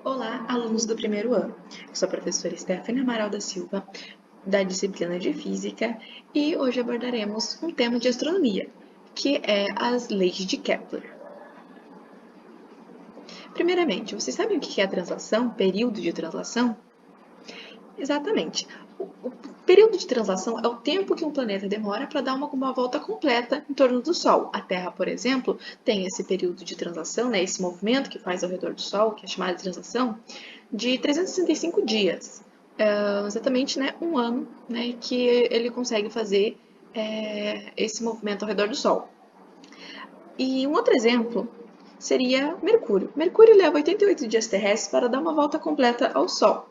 Olá, alunos do primeiro ano. Eu sou a professora Stephanie Amaral da Silva, da disciplina de Física, e hoje abordaremos um tema de astronomia, que é as leis de Kepler. Primeiramente, vocês sabem o que é a translação, período de translação? Exatamente. O período de translação é o tempo que um planeta demora para dar uma volta completa em torno do Sol. A Terra, por exemplo, tem esse período de translação, né, esse movimento que faz ao redor do Sol, que é chamado de translação, de 365 dias. Exatamente, né, um ano, né, que ele consegue fazer esse movimento ao redor do Sol. E um outro exemplo seria Mercúrio. Mercúrio leva 88 dias terrestres para dar uma volta completa ao Sol.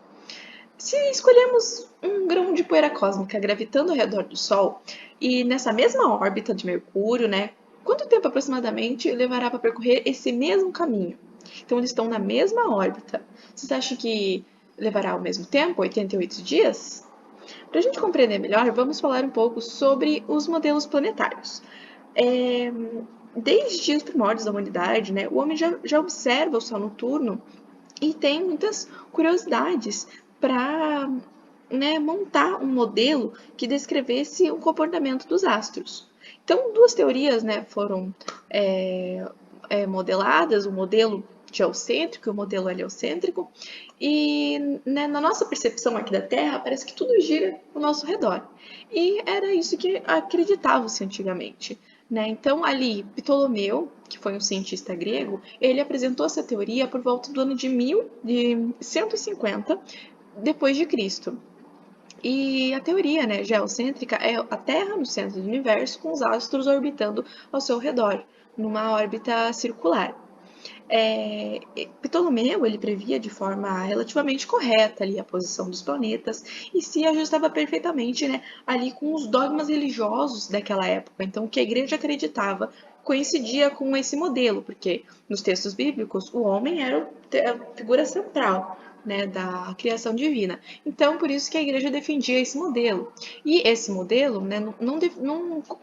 Se escolhemos um grão de poeira cósmica gravitando ao redor do Sol e nessa mesma órbita de Mercúrio, né, quanto tempo aproximadamente levará para percorrer esse mesmo caminho? Então, eles estão na mesma órbita. Vocês acham que levará o mesmo tempo, 88 dias? Para a gente compreender melhor, vamos falar um pouco sobre os modelos planetários. É, Desde os primórdios da humanidade, né, o homem já observa o Sol noturno e tem muitas curiosidades para, né, montar um modelo que descrevesse o comportamento dos astros. Então, duas teorias, né, foram modeladas, o modelo geocêntrico e o modelo heliocêntrico, e né, na nossa percepção aqui da Terra, parece que tudo gira ao nosso redor. E era isso que acreditava-se antigamente. Né? Então, ali, Ptolomeu, que foi um cientista grego, ele apresentou essa teoria por volta do ano de 150 depois de Cristo. E a teoria, né, geocêntrica é a Terra no centro do universo com os astros orbitando ao seu redor, numa órbita circular. Ptolomeu ele previa de forma relativamente correta ali a posição dos planetas e se ajustava perfeitamente, né, ali com os dogmas religiosos daquela época. Então, o que a igreja acreditava coincidia com esse modelo, porque nos textos bíblicos o homem era a figura central, né, da criação divina. Então, por isso que a igreja defendia esse modelo. E esse modelo, né,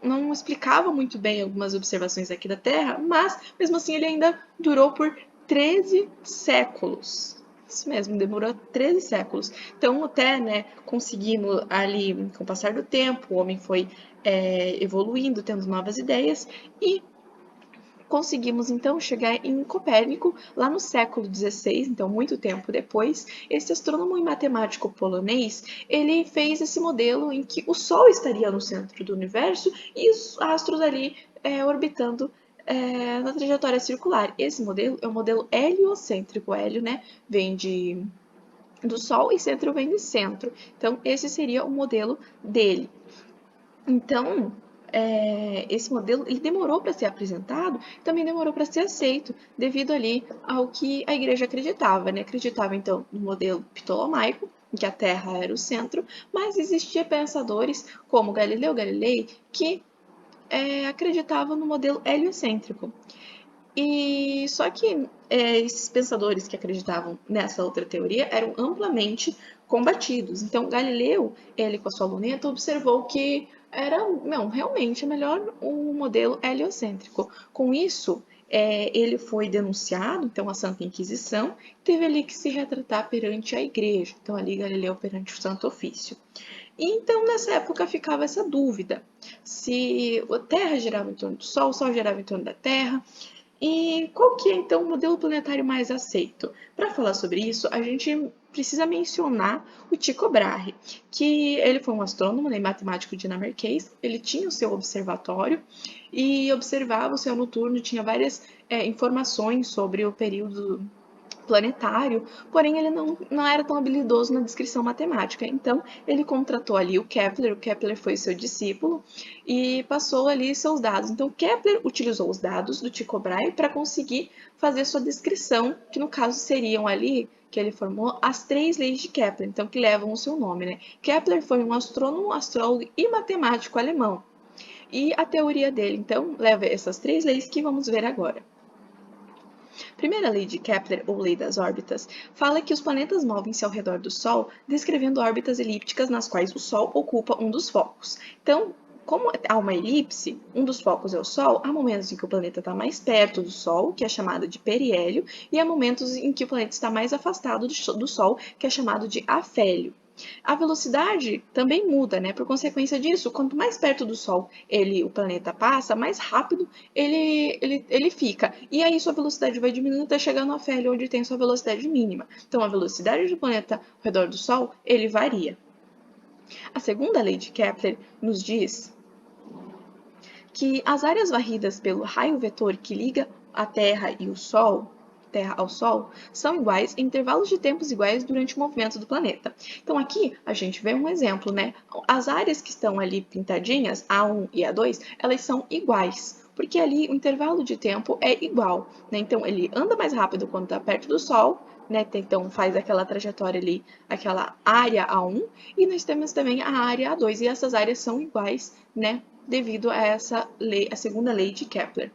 não explicava muito bem algumas observações aqui da Terra, mas mesmo assim ele ainda durou por 13 séculos. Isso mesmo, demorou 13 séculos. Então, até, né, conseguimos ali, com o passar do tempo, o homem foi evoluindo, tendo novas ideias, e conseguimos então chegar em Copérnico, lá no século XVI, então muito tempo depois. Esse astrônomo e matemático polonês, ele fez esse modelo em que o Sol estaria no centro do universo e os astros ali orbitando na trajetória circular. Esse modelo é o modelo heliocêntrico. Hélio, né, vem do Sol e centro vem de centro. Então, esse seria o modelo dele. Então, esse modelo ele demorou para ser apresentado, também demorou para ser aceito, devido ali ao que a igreja acreditava, né? Acreditava, então, no modelo ptolomaico, em que a Terra era o centro, mas existia pensadores como Galileu Galilei que acreditavam no modelo heliocêntrico. E só que esses pensadores que acreditavam nessa outra teoria eram amplamente combatidos. Então Galileu, ele com a sua luneta, observou que era não, realmente melhor o modelo heliocêntrico. Com isso, ele foi denunciado, então a Santa Inquisição teve ali que se retratar perante a Igreja. Então ali Galileu perante o Santo Ofício. E então nessa época ficava essa dúvida se a Terra girava em torno do Sol, o Sol girava em torno da Terra. E qual que é então o modelo planetário mais aceito? Para falar sobre isso, a gente precisa mencionar o Tycho Brahe, que ele foi um astrônomo e matemático dinamarquês. Ele tinha o seu observatório e observava o céu noturno, tinha várias informações sobre o período planetário, porém ele não era tão habilidoso na descrição matemática. Então, ele contratou ali o Kepler foi seu discípulo e passou ali seus dados. Então, Kepler utilizou os dados do Tycho Brahe para conseguir fazer sua descrição, que no caso seriam ali que ele formou as três leis de Kepler, então que levam o seu nome, né? Kepler foi um astrônomo, astrólogo e matemático alemão. E a teoria dele, então, leva essas três leis que vamos ver agora. Primeira lei de Kepler, ou lei das órbitas, fala que os planetas movem-se ao redor do Sol, descrevendo órbitas elípticas nas quais o Sol ocupa um dos focos. Então, como há uma elipse, um dos focos é o Sol, há momentos em que o planeta está mais perto do Sol, que é chamado de periélio, e há momentos em que o planeta está mais afastado do Sol, que é chamado de afélio. A velocidade também muda, né? Por consequência disso, quanto mais perto do Sol o planeta passa, mais rápido ele fica. E aí sua velocidade vai diminuindo até chegar no afélio, onde tem sua velocidade mínima. Então a velocidade do planeta ao redor do Sol, ele varia. A segunda lei de Kepler nos diz que as áreas varridas pelo raio vetor que liga a Terra e o Sol, Terra ao Sol, são iguais em intervalos de tempos iguais durante o movimento do planeta. Então aqui a gente vê um exemplo, né? As áreas que estão ali pintadinhas, A1 e A2, elas são iguais, porque ali o intervalo de tempo é igual, né? Então ele anda mais rápido quando está perto do Sol, né? Então faz aquela trajetória ali, aquela área A1, e nós temos também a área A2, e essas áreas são iguais, né? Devido a essa lei, a segunda lei de Kepler.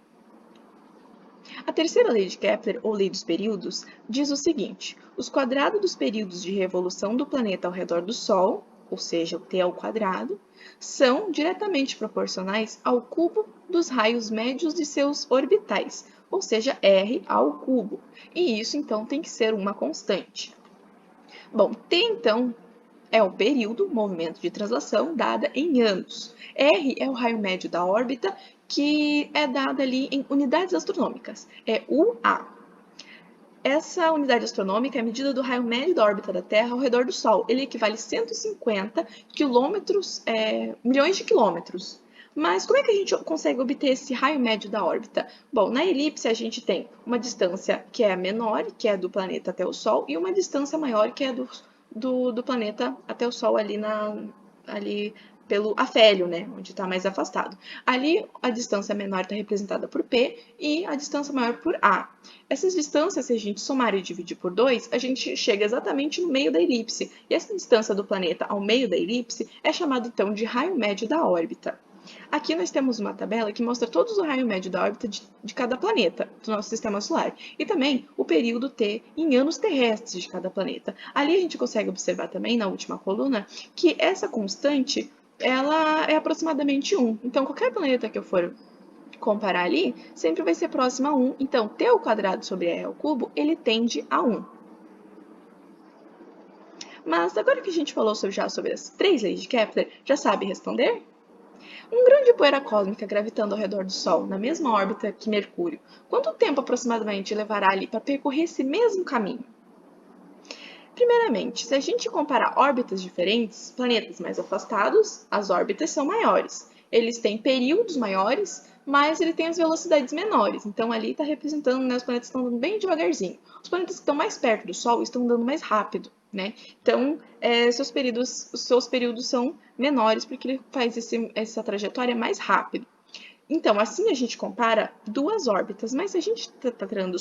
A terceira lei de Kepler, ou lei dos períodos, diz o seguinte: os quadrados dos períodos de revolução do planeta ao redor do Sol, ou seja, o T ao quadrado, são diretamente proporcionais ao cubo dos raios médios de seus orbitais, ou seja, R ao cubo. E isso então tem que ser uma constante. Bom, T então é o período, movimento de translação, dada em anos. R é o raio médio da órbita, que é dada ali em unidades astronômicas, é UA. Essa unidade astronômica é a medida do raio médio da órbita da Terra ao redor do Sol. Ele equivale a 150 quilômetros, milhões de quilômetros. Mas como é que a gente consegue obter esse raio médio da órbita? Bom, na elipse a gente tem uma distância que é menor, que é do planeta até o Sol, e uma distância maior, que é do planeta até o Sol ali pelo afélio, né, onde está mais afastado. Ali a distância menor está representada por P e a distância maior por A. Essas distâncias, se a gente somar e dividir por 2, a gente chega exatamente no meio da elipse. E essa distância do planeta ao meio da elipse é chamada então de raio médio da órbita. Aqui nós temos uma tabela que mostra todos o raio médio da órbita de cada planeta do nosso sistema solar e também o período T em anos terrestres de cada planeta. Ali a gente consegue observar também, na última coluna, que essa constante ela é aproximadamente 1. Então, qualquer planeta que eu for comparar ali, sempre vai ser próximo a 1. Então, T ao quadrado sobre R ao cubo, ele tende a 1. Mas agora que a gente falou já sobre as 3 leis de Kepler, já sabe responder? Um grão de poeira cósmica gravitando ao redor do Sol, na mesma órbita que Mercúrio, quanto tempo aproximadamente levará ali para percorrer esse mesmo caminho? Primeiramente, se a gente comparar órbitas diferentes, planetas mais afastados, as órbitas são maiores. Eles têm períodos maiores, mas ele tem as velocidades menores. Então ali está representando, né, os planetas estão andando bem devagarzinho. Os planetas que estão mais perto do Sol estão andando mais rápido, né? Então os seus períodos são menores porque ele faz essa trajetória mais rápido. Então, assim a gente compara duas órbitas, mas se a gente está tratando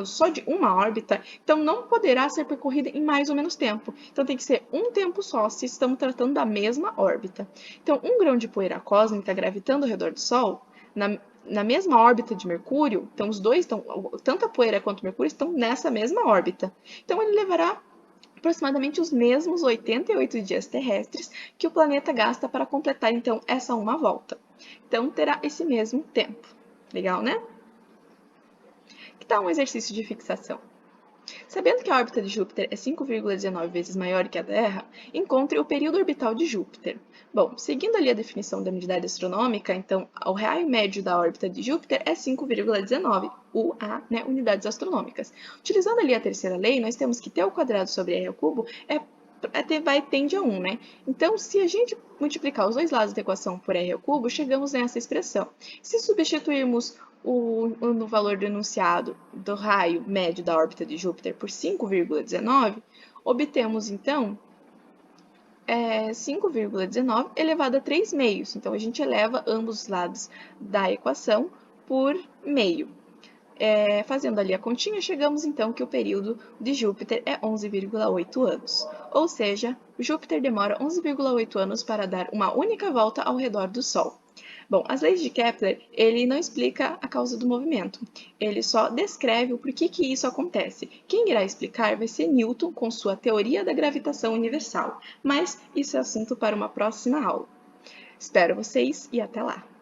só de uma órbita, então não poderá ser percorrida em mais ou menos tempo. Então tem que ser um tempo só, se estamos tratando da mesma órbita. Então, um grão de poeira cósmica gravitando ao redor do Sol, na mesma órbita de Mercúrio, então os dois estão, tanto a poeira quanto o Mercúrio estão nessa mesma órbita. Então ele levará aproximadamente os mesmos 88 dias terrestres que o planeta gasta para completar então essa uma volta. Então terá esse mesmo tempo. Legal, né? Que tal um exercício de fixação? Sabendo que a órbita de Júpiter é 5,19 vezes maior que a Terra, encontre o período orbital de Júpiter. Bom, seguindo ali a definição da unidade astronômica, então o raio médio da órbita de Júpiter é 5,19 UA, né, unidades astronômicas. Utilizando ali a terceira lei, nós temos que T ao quadrado sobre R ao cubo tende a 1, né? Então, se a gente multiplicar os dois lados da equação por R ao cubo, chegamos nessa expressão. Se substituirmos no valor do enunciado do raio médio da órbita de Júpiter por 5,19, obtemos então 5,19 elevado a 3 meios. Então, a gente eleva ambos os lados da equação por meio. Fazendo ali a continha, chegamos então que o período de Júpiter é 11,8 anos. Ou seja, Júpiter demora 11,8 anos para dar uma única volta ao redor do Sol. Bom, as leis de Kepler, ele não explica a causa do movimento, ele só descreve o porquê que isso acontece. Quem irá explicar vai ser Newton com sua teoria da gravitação universal, mas isso é assunto para uma próxima aula. Espero vocês e até lá!